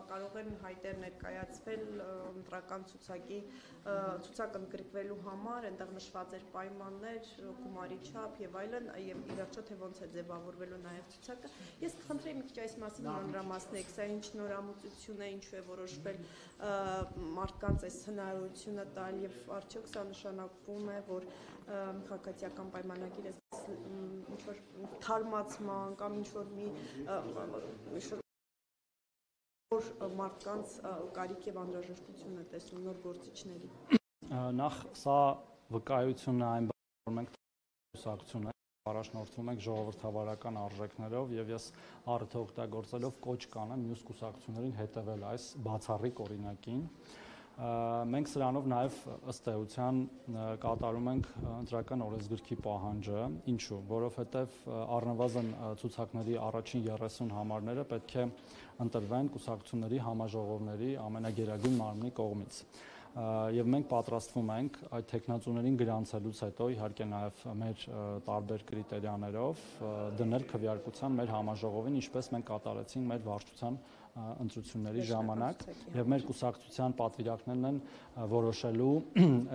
կարող են հայտեր ներկայացվել ընտրական ցուցակ ընդգրկվելու համար, այնտեղ նշված էր պայմաններ, գումարի չափ եւ այլն, եւ ի վերջո թե ոնց է ձևավորվելու նաեւ ցուցակը։ Ես կխնդրեի մի քիչ այս մասին մանրամասնեք, սա ինչ նորամուծություն է, ինչու է որոշվել մարդկանց այս հնարավորությունը տալ եւ արդյոք սա նշանակում է, որ քաղաքացիական պայմանագիրը ինչ որ թարմացման կամ ինչ որ մի մարդկանց կարիք եւ անհրաժեշտություն է տեսնում նոր գործիչների։ Նախ սա վկայությունն է այն բանի, որ մենք կուսակցություն առաջնորդվում ենք ժողովրդավարական արժեքներով եւ ես առիթ օգտագործելով կոչ կանեմ մյուս կուսակցություններին հետեւել այս բացառիկ օրինակին։ Մենք սրանով նաև ըստ էության կատարում ենք ընտրական օրենսգրքի պահանջը, ինչու, որովհետև առնվազն ցուցակների առաջին 30 համարները պետք է ընտրվեն կուսակցությունների համաժողովների ամենագերագույն մարմնի կողմից։ Եվ մենք պատրաստվում ենք այդ տեխնացուներին գրանցելուց հետո, իհարկե նաև մեր տարբեր կրիտերիաներով դնել քվեարկության մեր համաժողովին, ինչպես մենք կատարեցինք մեր վարչության ընտրությունների ժամանակ եւ մեր կուսակցության պատվիրակներն են որոշելու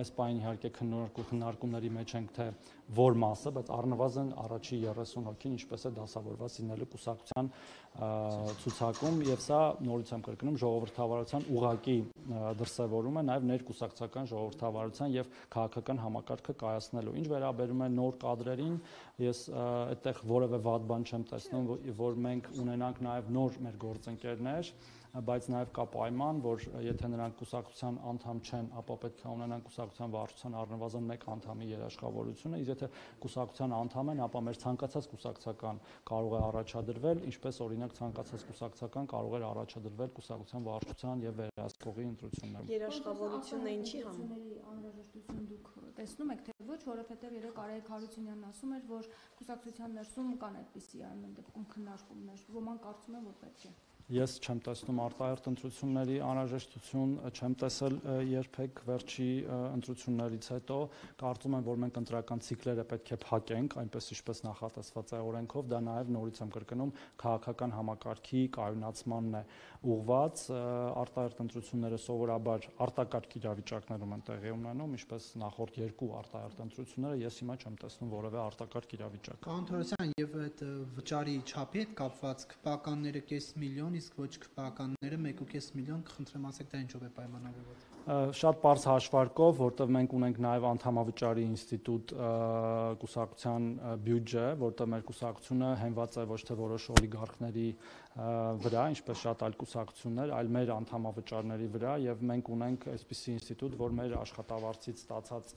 այս պայն իհարկե քննարկումների մեջ ենք թե որ մասը, բայց առնվազն առաջի 30 հոգին ինչպես է դասավորված լինելու կուսակցության ցուցակում եւ սա նորից եմ կրկնում ժողովրդավարության ուղղակի դրսևորում է նաեւ ներկուսակցական ժողովրդավարության եւ քաղաքական համակարգը կայացնելու։ Ինչ վերաբերում է նոր կադրերին, ես այդտեղ որևէ վատ բան չեմ տեսնում, որ մենք ունենանք նաեւ նոր մեր գործընկերներ, բայց նաև կա պայման, որ եթե նրանք կուսակցության անդամ չեն, ապա պետք է ունենան կուսակցության վարչության առնվազն 1 անդամի երաշխավորությունը, իսկ եթե կուսակցության անդամ են, ապա մեր ցանկացած կուսակցական կարող է առաջադրվել, ինչպես օրինակ ցանկացած կուսակցական կարող է առաջադրվել կուսակցության վարչության եւ վերահսկողի ընտրություններում։ Երաշխավորությունը ինչի համար անհրաժեշտություն դուք տեսնում եք, թե ոչ, որովհետեւ երեք Արայիկ Հարությունյանն ասում էր, որ կուսակցության ներսում կան այդպիսի այն դեպքում քննարկումներ, ոմանք կարծում են, որ պետք է։ Ես չեմ տեսնում արտահերթ ընտրությունների անհրաժեշտություն, չեմ տեսել երբեք վերջի ընտրություններից հետո, կարծում եմ, որ մենք ընտրական ցիկլերը պետք է փակենք, այնպես ինչպես նախատեսված է օրենքով, դա նաև նորից եմ կրկնում, քաղաքական համակարգի կայունացմանն է ուղղված, արտահերթ ընտրությունները սովորաբար արտակարգ իրավիճակներում են տեղի ունենում, ինչպես նախորդ 2 արտահերթ ընտրությունները, ես հիմա չեմ տեսնում որևէ արտակարգ իրավիճակ։ Կանթորոսյան եւ այդ վճարի չափի հետ կապված քպականները կես միլիոն իսկ ոչ քպականները 1.5 միլիոն, կխնդրեմ ասեք դա ինչով է պայմանավորված։ Շատ པարզ հաշվարկով, որտեղ մենք ունենք նաև անդամավճարի ինստիտուտ կուսակցության բյուջե, որտեղ մեր կուսակցությունը հենված է ոչ թե որոշ օլիգարխների վրա, ինչպես շատ այլ կուսակցություններ, այլ մեր անդամավճարների վրա եւ մենք ունենք այսպիսի ինստիտուտ, որ մեր աշխատավարձից ստացած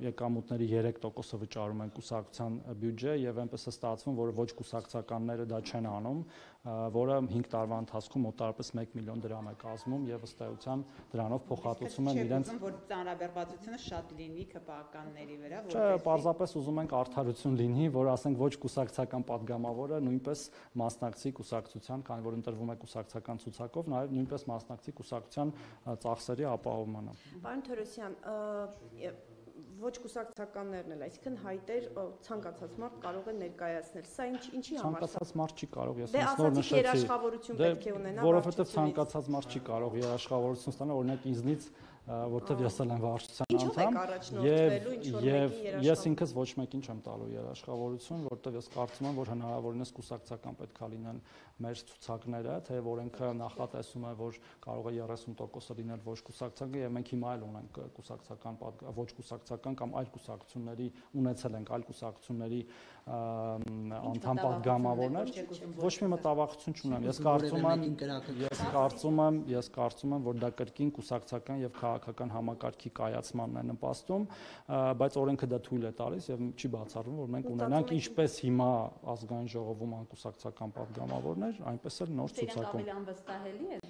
եկամուտների 3%-ը վճարում են կուսակցության բյուջե եւ այնպես է ստացվում, որ ոչ կուսակցականները դա չեն անում, որը 5 տարվա ընթացքում մոտավորապես 1 միլիոն դրամ է կազմում եւ ըստ էության դրանով փոխհատուցում են իրենց որ ծանրաբեռվածությունը շատ լինի քպականների վրա, որովհետեւ չէ, պարզապես ուզում ենք արդարություն լինի, որ ասենք ոչ կուսակցական падգամավորը նույնպես մասնակցի կուսակցության, քանի որ ընտրվում է կուսակցական ցուցակով, նաեւ նույնպես մասնակցի կուսակցության ծախսերի ապահովմանը։ Պարոն Թորոսյան, ոչ կուսակցականներն էլ, այսինքն հայտեր ցանկացած մարդ կարող է ներկայացնել։ Սա ինչի համար է։ Ցանկացած մարդ չի կարող, ես նոր նշեցի։ Երաշխավորություն պետք է ունենա։ Որովհետեւ ցանկացած մարդ չի կարող երաշխավորություն ստանալ, օրինակ ինձնից, որտեվ ես էլ եմ վարչության անդամ, եւ ես ինքս ոչ մեկին չեմ տալու երաշխավորություն, որտեվ ես կարծում եմ, որ հնարավորինս կուսակցական պետքա լինեն մեր ցուցակները, թեև օրենքը նախատեսում է, որ կարող է 30% լինել ոչ կուսակցական, եւ մենք հիմա էլ ունենք կուսակցական, ոչ կուսակցական կամ այլ կուսակցությունների ունեցել ենք այլ կուսակցությունների անդամ падգամավորներ, ոչ մի մտավախություն չունեմ։ Ես կարծում եմ, որ դա կրկին կուսակցական եւ քաղաքական համակարգի կայացմանն է նպաստում, բայց օրենքը դա թույլ է տալիս եւ չի բացառվում, որ մենք ունենանք ինչպես հիմա ազգային ժողովում անկուսակցական падգամավորներ, այնպես էլ նոր ցուցակում։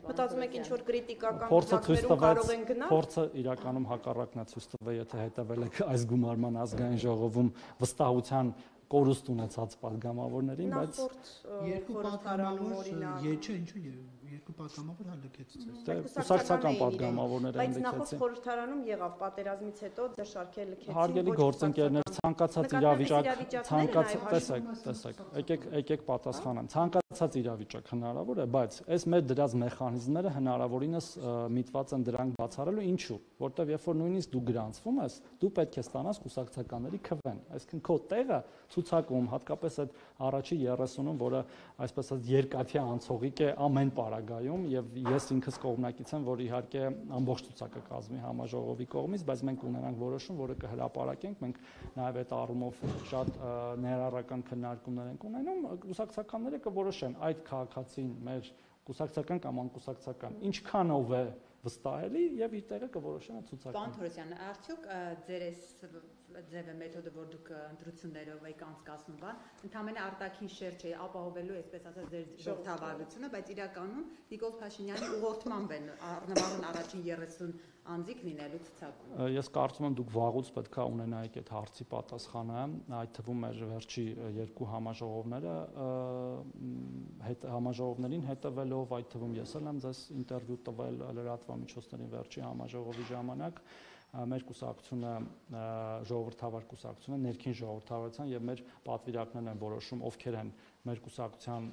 Մտածում եք ինչ որ կրիտիկական քննարկումներում կարող են գնալ։ Փորձը իրականում հակառակն է ցույց տվել, եթե հետևել եք այս գումարման ազգային ժողովում վստահության կորուստ ունեցած падգամավորներին, բայց երկու падգամավոր, ինչու երկու պատգամավոր հալքեցիք։ Կուսակցական պատգամավորները բայց նախորդ լքեցին։ խորհրդարանում եղավ պատերազմից հետո ձեր շարքերը լքեցին։ Հարգելի գործընկերներ, ցանկացած իրավիճակ, տեսեք, եկեք պատասխանեմ։ Ցանկացած իրավիճակ հնարավոր է, բայց այս մեր դրած մեխանիզմները հնարավորինս միտված են դրանք բացառելու, ինչու՞։ Որտեվ երբ որ նույնիսկ դու գրանցվում ես, դու պետք է ստանաս կուսակցականների քվեն։ Այսինքն քո տեղը ցուցակում, հատկապես այդ առաջի 30-ում, որը այսպես ասած երկաթյա անցողիկ է ամեն պարագայում, եւ ես ինքս կողմնակից եմ, որ իհարկե ամբողջ ցուցակը կազմի համաժողովի կողմից, բայց մենք ունենանք որոշում, որը կհրապարակենք, մենք նաեւ այդ առումով շատ ներառական քննարկումներ ենք ունենում, կուսակցականները կորոշեն այդ քաղաքացին մեր կուսակցական կամ անկուսակցական ինչքանով է վստահելի եւ իր տեղը կորոշեն այդ ցուցակը։ Պարոն Թորոսյան, արդյոք ձեր այս ձևը մեթոդը, որ դուք ընտրություններով եք անցկացնում, ընդհանրապես արտաքին շերտ չէ ապահովելու, այսպես ասած, ձեր ժողովրդավարությունը, բայց իրականում Նիկոլ Փաշինյանի ուղղորդմամբ են առնվազն առաջին 30 անձիկ լինելու ցուցակում։ Ես կարծում եմ դուք վաղուց պետք է ունենայիք այդ հարցի պատասխանը, այդ թվում մեր վերջի երկու համաժողովները, համաժողովներին հետևելով, այդ թվում ես էլ եմ ձեզ ինտերվյու տվել լրատվամիջոցների վերջի համաժողովի ժամանակ, մեր կուսակցությունը ժողովրդավար կուսակցությունը ներքին ժողովրդավարության եւ մեր պատվիրակներն են որոշում ովքեր են մեր կուսակցության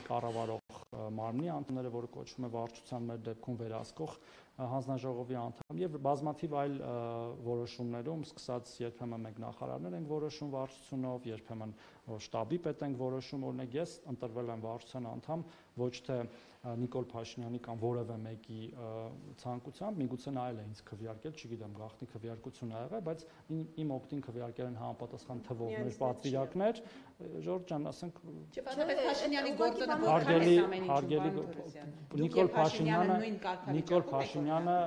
կառավարող մարմնի անդամները, որը կոչվում է վարչության մեր դեպքում վերահսկող հանձնաժողովի անդամ եւ բազմաթիվ այլ որոշումներում, սկսած երբեմն մենք նախարարներ ենք որոշում վարչությունով, երբեմն շտաբի պետ ենք որոշում, օրինակ ես ընտրվել եմ վարչության անդամ ոչ թե Նիկոլ Փաշինյանի կամ որևէ մեկի ցանկությամբ, միգուցե նա էլ է ինձ քվեարկել, չգիտեմ, գաղտնի քվեարկություն ա եղել, բայց իմ օգտին քվեարկել են համապատասխան թվով մեր պատվիրակներ, Ժորժ ջան, ասենք Փաշինյանի գործոնը Նիկոլ Փաշինյանը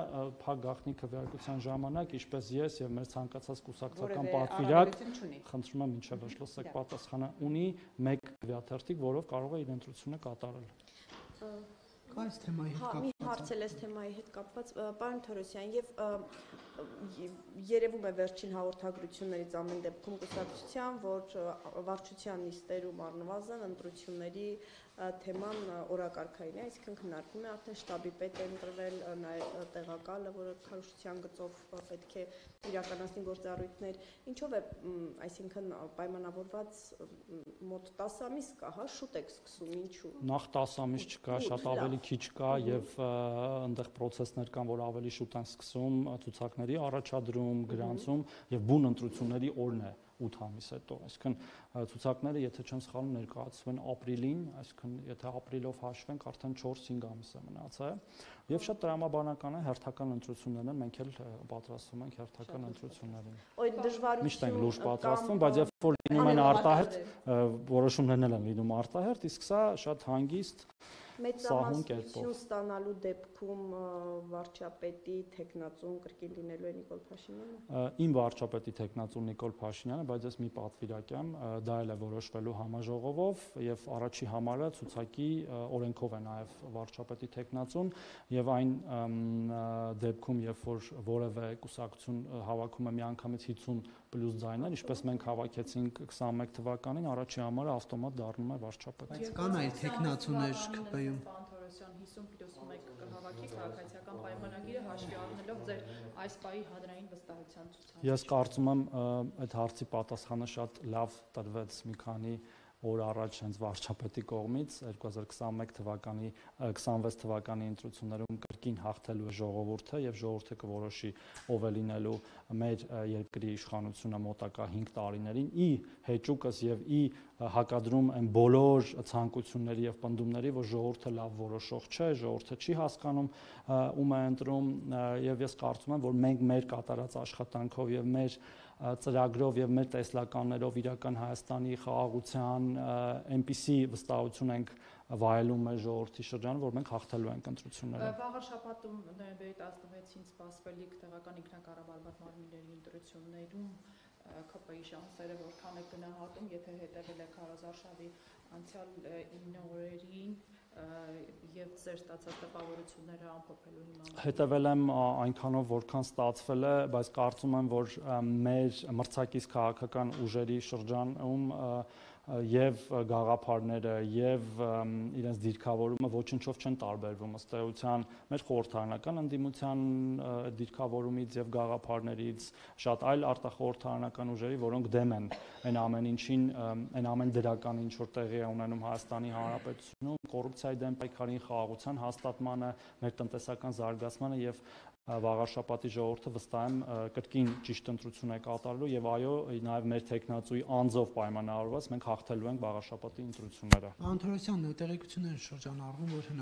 փակ գաղտնի քվեարկության ժամանակ, ինչպես ես եւ մեր ցանկացած կուսակցական պատվիրակ, խնդրում եմ մինչեւ վերջ լսեք պատասխանը, ունի մեկ քվեաթերթիկ, որով կարող է իր ընտրությունը կատարել։ Այս թեմայի հետ կապված։ Մի հարց էլ այս թեմայի հետ կապված, պարոն Թորոսյան, եւ երևում է վերջին հաղորդագրություններից ամեն դեպքում կուսակցության, որ վարչության նիստերում առնվազն ընտրությունների թեման օրակարգային է, այսինքն քննարկվում է արդեն շտաբի պետ է ընտրվել, նաեւ տեղակալը, որը քարոզչության գծով պետք է իրականացնի գործառույթներ, ինչով է, այսինքն պայմանավորված մոտ 10 ամիս կա, հա, շուտ եք սկսում, ինչու։ Նախ 10 ամիս չկա, շատ ավելի քիչ կա եւ այնտեղ process-ներ կան, որ ավելի շուտ են սկսում, ցուցակների առաջադրում, գրանցում եւ բուն ընտրությունների օրն է 8 ամիս հետո, այսինքն ցուցակները, եթե չեմ սխալվում, ներկայացվում են ապրիլին, այսինքն եթե ապրիլով հաշվենք, արդեն 4-5 ամիս է մնացել եւ շատ տրամաբանական է հերթական ընտրություններն են, մենք էլ պատրաստվում ենք հերթական ընտրություններին։ Օй դժվարություն միշտ ենք լուրջ պատրաստվում, բայց երբ որ լինում են արտահերթ, որոշումներն են լինում արտահերթ, իսկ սա շատ հանգիստ մեծամասնություն ստանալու դեպքում վարչապետի տեխնացուն կրկին լինելու է Նիկոլ Փաշինյանը։ Իմ վարչապետի տեխնացուն Նիկոլ Փաշինյանը, բայց ես մի պատվիրակ եմ, դա էլ է որոշվելու համաժողովով եւ առաջի համարը ցուցակի օրենքով է նաեւ վարչապետի տեխնացուն եւ այն դեպքում, երբ որ որևէ կուսակցություն հավաքում է միանգամից 50 պլյուս ձայներ, ինչպես մենք հավաքեցինք 21 թվականին, առաջի համարը ավտոմատ դառնում է վարչապետ։ Բայց կան այլ տեխնացուներ ԿՊ-ում։ Պարոն Թորոսյան 50+1 կհավաքի քաղաքացիական պայմանագիրը հաշվի առնելով ձեր այս պահի հանրային վստահության ցուցակը։ Ես կարծում եմ այդ հարցի պատասխանը շատ լավ տրվեց մի քանի օր առաջ հենց վարչապետի կողմից 2021 թվականի 26 թվականի ընտրություններում կրկին հաղթելու է ժողովուրդը եւ ժողովուրդը կորոշի ով է լինելու մեր երկրի իշխանությունը մոտակա 5 տարիներին ի հեճուկս եւ ի հակադրում այն բոլոր ցանկությունների եւ պնդումների, որ ժողովուրդը լավ որոշող չէ, ժողովուրդը չի հասկանում ում է ընտրում եւ ես կարծում եմ, որ մենք մեր կատարած աշխատանքով եւ մեր ծրագրով եւ մեր տեսլականներով իրական Հայաստանի խաղաղության այնպիսի վստահություն ենք վայելում մեր ժողովրդի շրջանում, որ մենք հաղթելու ենք ընտրությունները։ Վաղ շաբաթում նոյեմբերի 16-ին սպասվելիք տեղական ինքնակառավարման մարմինների ընտրություններում ԿՊ-ի շանսերը որքան է գնահատում, եթե հետևել եք Հարազարշավի անցյալ 9 օրերին եւ ձեր ստացած տպավորությունները ամփոփելու հիման։ Հետևել եմ այնքանով, որքան ստացվել է, բայց կարծում եմ, որ մեր մրցակից քաղաքական ուժերի շրջանում եւ գաղափարները եւ իրենց դիրքավորումը ոչնչով չեն տարբերվում ըստ էության մեր խորհրդարանական ընդդիմության դիրքավորումից եւ գաղափարներից, շատ այլ արտախորհրդարանական ուժերի, որոնք դեմ են այն ամեն ինչին, այն ամեն դրական ինչ որ տեղի է ունենում Հայաստանի Հանրապետությունում, կոռուպցիայի դեմ պայքարին, խաղաղության հաստատմանը, մեր տնտեսական զարգացմանը եւ Վաղարշապատի ժողովուրդը վստահ եմ կրկին ճիշտ ընտրություն է կատարելու եւ այո, նաեւ մեր տեխնացուի անձով պայմանավորված մենք հաղթելու ենք Վաղարշապատի ընտրությունները։ Պարոն Թորոսյան, տեղեկություններ են շրջանառվում, որ